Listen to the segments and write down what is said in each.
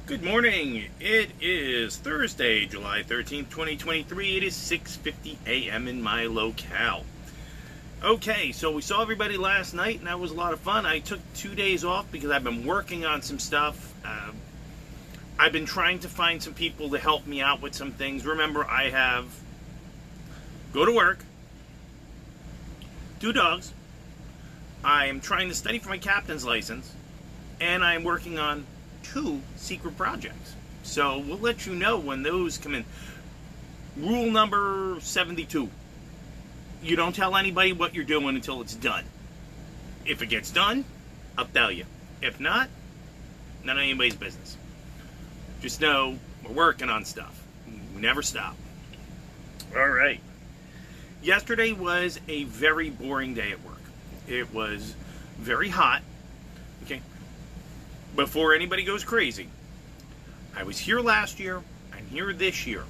Good morning. It is Thursday, July 13th, 2023. It is 6:50 a.m. in my locale. Okay, so we saw everybody last night, and that was a lot of fun. I took 2 days off because I've been working on some stuff. I've been trying to find some people to help me out with some things. Remember, I have go to work, 2 dogs. I am trying to study for my captain's license, and I am working on 2 secret projects. So we'll let you know when those come in. Rule number 72. You don't tell anybody what you're doing until it's done. If it gets done, I'll tell you. If not, none of anybody's business. Just know we're working on stuff. We never stop. All right. Yesterday was a very boring day at work. It was very hot. Okay. Before anybody goes crazy, I was here last year, I'm here this year.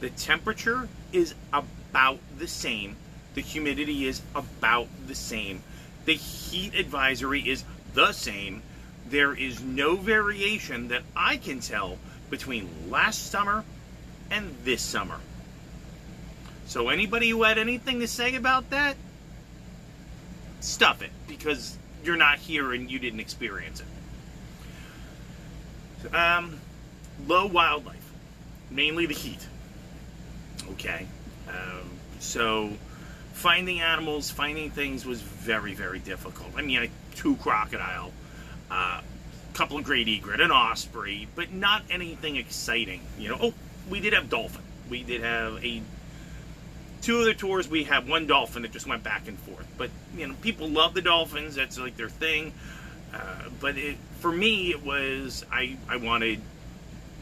The temperature is about the same. The humidity is about the same. The heat advisory is the same. There is no variation that I can tell between last summer and this summer. So anybody who had anything to say about that, stuff it, because you're not here and you didn't experience it. Low wildlife, mainly the heat. Okay, so finding animals, finding things was very, very difficult. I mean, 2 crocodile, a couple of great egret, an osprey, but not anything exciting. Oh, we did have dolphin. We did have 2 other tours. We had 1 dolphin that just went back and forth. But people love the dolphins. That's like their thing. But for me, it was, I wanted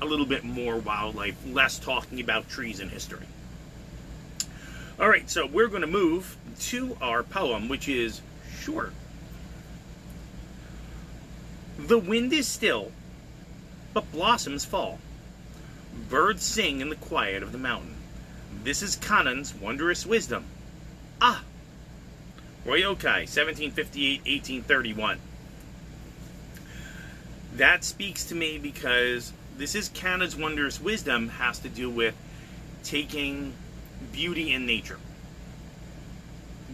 a little bit more wildlife, less talking about trees and history. All right, so we're going to move to our poem, which is short. The wind is still, but blossoms fall. Birds sing in the quiet of the mountain. This is Kanan's wondrous wisdom. Ah! Roy Okai, 1758-1831. That speaks to me because this is Kanan's wondrous wisdom has to do with taking beauty in nature.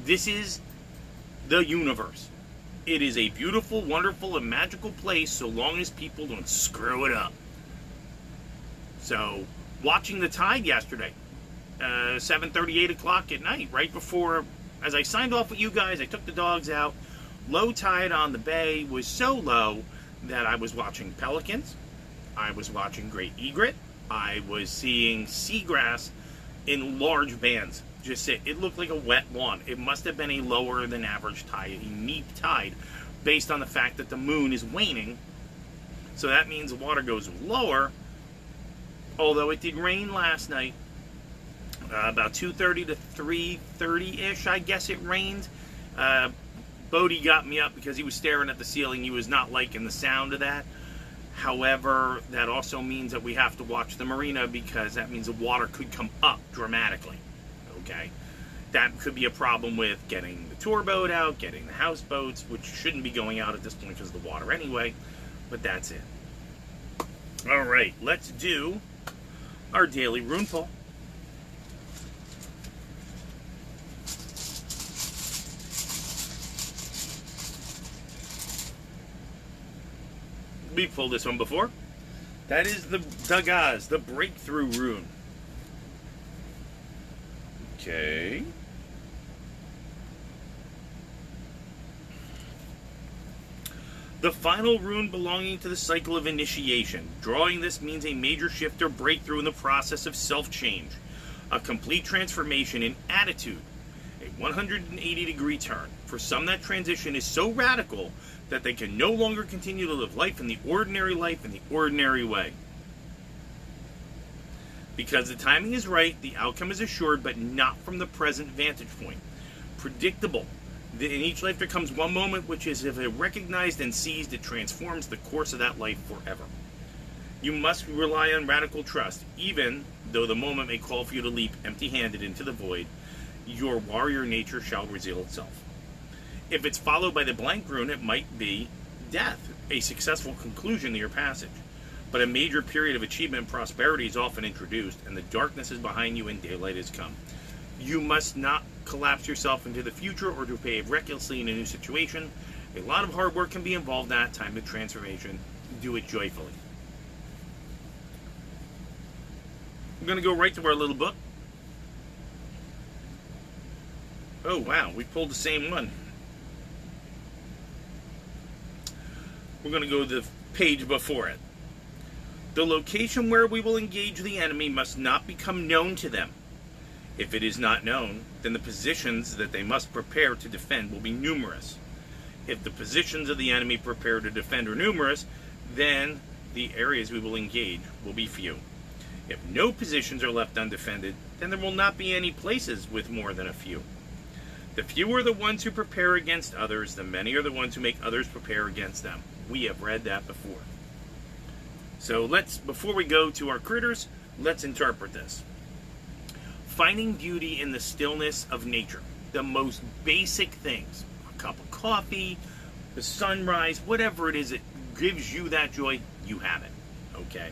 This is the universe. It is a beautiful, wonderful, and magical place so long as people don't screw it up. So, watching the tide yesterday, 7:30, 8 o'clock at night, right before, as I signed off with you guys, I took the dogs out. Low tide on the bay was so low that I was watching pelicans, I was watching great egret, I was seeing seagrass in large bands. It looked like a wet lawn. It must have been a lower than average tide, a neap tide, based on the fact that the moon is waning. So that means the water goes lower. Although it did rain last night, about 2:30 to 3:30-ish, I guess it rained. Bodie got me up because he was staring at the ceiling. He was not liking the sound of that. However, that also means that we have to watch the marina because that means the water could come up dramatically. Okay? That could be a problem with getting the tour boat out, getting the houseboats, which shouldn't be going out at this point because of the water anyway. But that's it. All right, let's do our daily rune pull. We pulled this one before. That is the Dagaz, the breakthrough rune. Okay. The final rune belonging to the cycle of initiation. Drawing this means a major shift or breakthrough in the process of self-change. A complete transformation in attitude. A 180-degree turn. For some, that transition is so radical that they can no longer continue to live life in the ordinary way. Because the timing is right, the outcome is assured, but not from the present vantage point. Predictable. In each life there comes one moment which is, if it recognized and seized, it transforms the course of that life forever. You must rely on radical trust, even though the moment may call for you to leap empty-handed into the void. Your warrior nature shall reveal itself. If it's followed by the blank rune, it might be death, a successful conclusion to your passage. But a major period of achievement and prosperity is often introduced, and the darkness is behind you and daylight has come. You must not collapse yourself into the future or to behave recklessly in a new situation. A lot of hard work can be involved in that time of transformation. Do it joyfully. We're going to go right to our little book. Oh, wow, we pulled the same one. We're going to go to the page before it. The location where we will engage the enemy must not become known to them. If it is not known, then the positions that they must prepare to defend will be numerous. If the positions of the enemy prepared to defend are numerous, then the areas we will engage will be few. If no positions are left undefended, then there will not be any places with more than a few. The few are the ones who prepare against others, the many are the ones who make others prepare against them. We have read that before. So before we go to our critters, let's interpret this. Finding beauty in the stillness of nature. The most basic things. A cup of coffee, the sunrise, whatever it is that gives you that joy, you have it. Okay?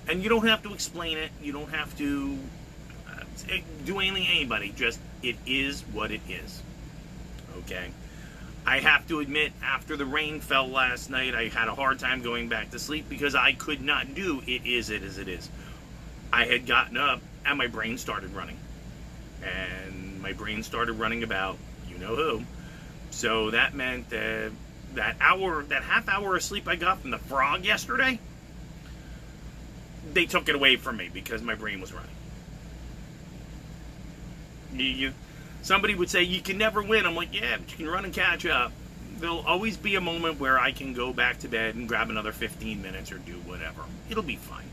And you don't have to explain it. You don't have to do anything to anybody. Just, it is what it is. Okay? I have to admit, after the rain fell last night, I had a hard time going back to sleep because I could not do it is it as it is. I had gotten up and my brain started running. And my brain started running about you-know-who. So that meant that half hour of sleep I got from the frog yesterday, they took it away from me because my brain was running. Somebody would say, you can never win. I'm like, yeah, but you can run and catch up. There'll always be a moment where I can go back to bed and grab another 15 minutes or do whatever. It'll be fine.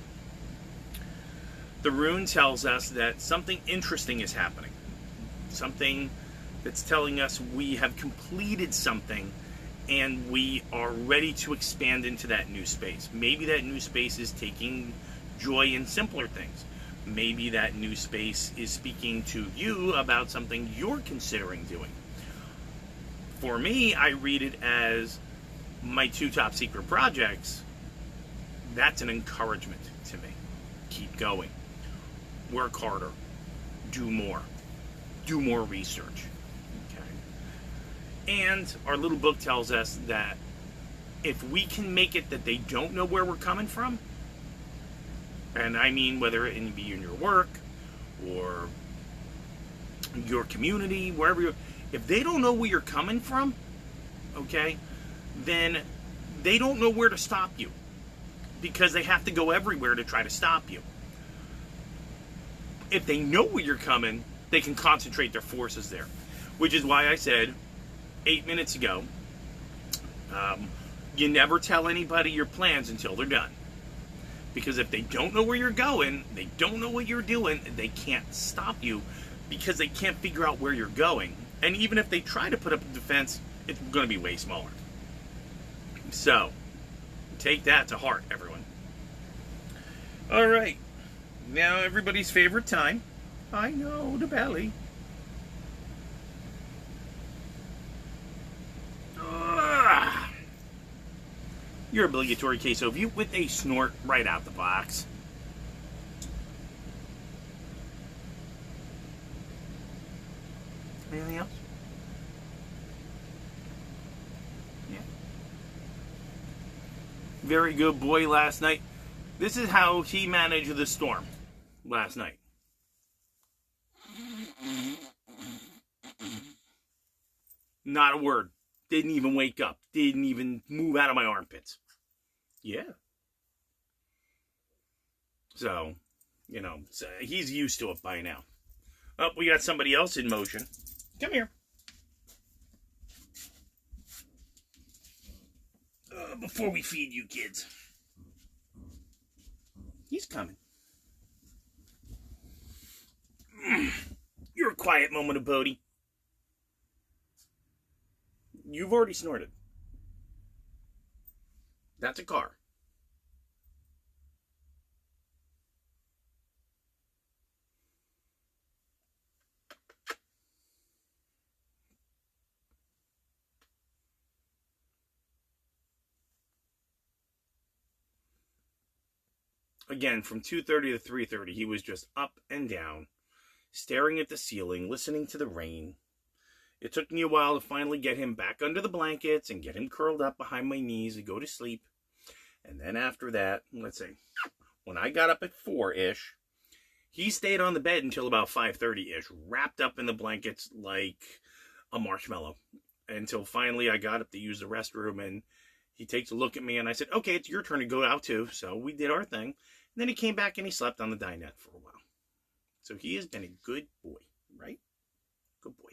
The rune tells us that something interesting is happening. Something that's telling us we have completed something and we are ready to expand into that new space. Maybe that new space is taking joy in simpler things. Maybe that new space is speaking to you about something you're considering doing. For me, I read it as my 2 top secret projects. That's an encouragement to me. Keep going. Work harder. Do more. Do more research. Okay. And our little book tells us that if we can make it that they don't know where we're coming from, and I mean whether it be in your work or your community, wherever you're, if they don't know where you're coming from, okay, then they don't know where to stop you because they have to go everywhere to try to stop you. If they know where you're coming, they can concentrate their forces there, which is why I said 8 minutes ago, you never tell anybody your plans until they're done. Because if they don't know where you're going, they don't know what you're doing, they can't stop you because they can't figure out where you're going. And even if they try to put up a defense, it's going to be way smaller. So, take that to heart, everyone. All right. Now, everybody's favorite time. I know, the belly. Your obligatory queso view with a snort right out the box. Anything else? Yeah. Very good boy last night. This is how he managed the storm last night. Not a word. Didn't even wake up. Didn't even move out of my armpits. Yeah. So, he's used to it by now. Oh, we got somebody else in motion. Come here. Before we feed you kids. He's coming. You're a quiet moment of Bodhi. You've already snorted. That's a car. again, from 2:30 to 3:30, he was just up and down, staring at the ceiling, listening to the rain. It took me a while to finally get him back under the blankets and get him curled up behind my knees and go to sleep. And then after that, let's see, when I got up at 4-ish, he stayed on the bed until about 5:30-ish, wrapped up in the blankets like a marshmallow, until finally I got up to use the restroom, and he takes a look at me, and I said, okay, it's your turn to go out too. So we did our thing. And then he came back and he slept on the dinette for a while. So he has been a good boy, right? Good boy.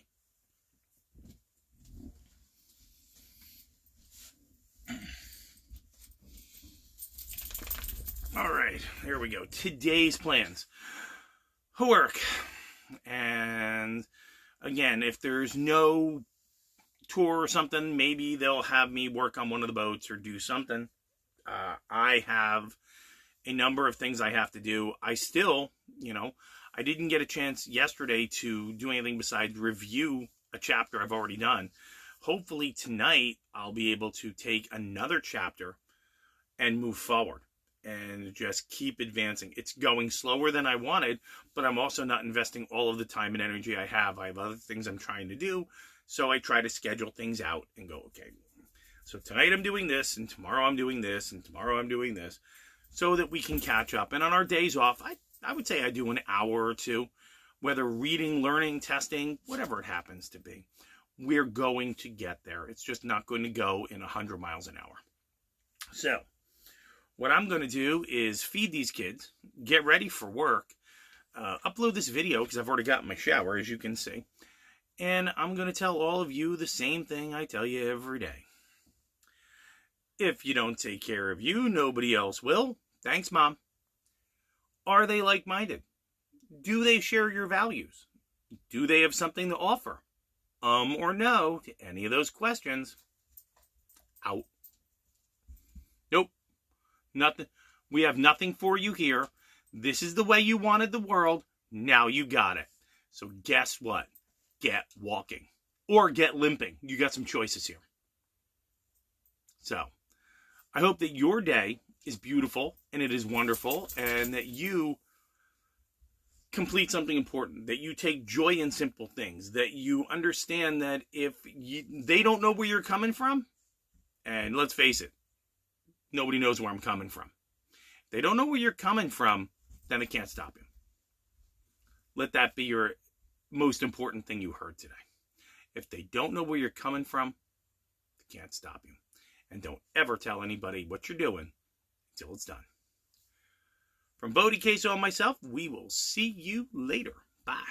All right, here we go. Today's plans. Work. And again, if there's no tour or something, maybe they'll have me work on one of the boats or do something. I have a number of things I have to do. I still, I didn't get a chance yesterday to do anything besides review a chapter I've already done. Hopefully tonight I'll be able to take another chapter and move forward and just keep advancing. It's going slower than I wanted, but I'm also not investing all of the time and energy I have. I have other things I'm trying to do, so I try to schedule things out and go, okay, so tonight I'm doing this, and tomorrow I'm doing this, and tomorrow I'm doing this, so that we can catch up. And on our days off, I would say I do an hour or two, whether reading, learning, testing, whatever it happens to be. We're going to get there. It's just not going to go in 100 miles an hour. So what I'm going to do is feed these kids, get ready for work, upload this video because I've already got in my shower, as you can see. And I'm going to tell all of you the same thing I tell you every day. If you don't take care of you, nobody else will. Thanks, Mom. Are they like-minded? Do they share your values? Do they have something to offer? Or no to any of those questions? Out. Nope. Nothing. We have nothing for you here. This is the way you wanted the world. Now you got it. So guess what? Get walking. Or get limping. You got some choices here. So, I hope that your day is beautiful and it is wonderful, and that you complete something important, that you take joy in simple things, that you understand that if they don't know where you're coming from, and let's face it, nobody knows where I'm coming from. If they don't know where you're coming from, then they can't stop you. Let that be your most important thing you heard today. If they don't know where you're coming from, they can't stop you. And don't ever tell anybody what you're doing until it's done. From Bodie Queso and myself, we will see you later. Bye.